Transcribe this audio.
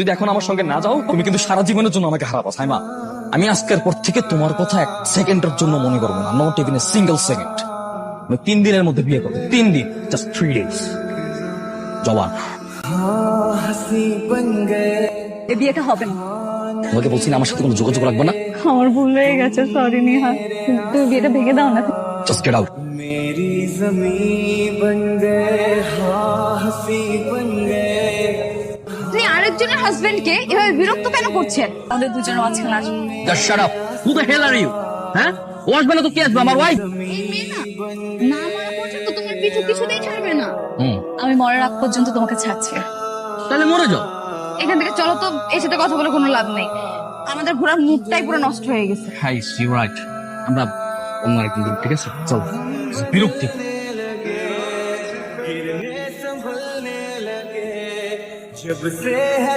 যদি এখন আমার সঙ্গে না যাও তুমি কিন্তু সারা জীবনের জন্য আমাকে হারাবো সাইমা। আমি আজকের পর থেকে তোমার কথা এক সেকেন্ডের জন্য মনে করবো না, not even a single second. আমি 3 দিনের মধ্যে বিয়ে করবো, 3 দিন, জাস্ট 3 ডেজ। জবান এই বিয়েটা হবে না। তোমাকে বলছি না আমার সাথে কোনো যোগাযোগ রাখবো না। আমার ভুল হয়ে গেছে, সরি নিহা। তুমি বিয়েটা ভেঙে দাও না। Just get out. मेरी ज़मीं बन गए हाँ हंसी बन गए। আপনি আরেকজনের হাজবেন্ডকে এভাবে বিরক্ত কেন করছেন? আমাদের দুজনের মাঝখানে আসুন। Just shut up. Who the hell are you? হ্যাঁ, ও আসবে না তো কে আসবে? আমার ওয়াইফ। এই মেয়ে না, না মারা পর্যন্ত তোমার পিছু কিছুতেই ছাড়বে না। হুম, আমি মরার আগ পর্যন্ত তোমাকে ছাড়ছি। তাহলে মরে যাও। এখান থেকে চলো তো, এর সাথে কথা বলে কোনো লাভ নেই। আমাদের ঘোরার মুডটাই পুরো নষ্ট হয়ে গেছে। Hi you right. আমরা অন্য একদিন, ঠিক আছে? চল। বিরক্তি। गिरने संभलने लगे जब से है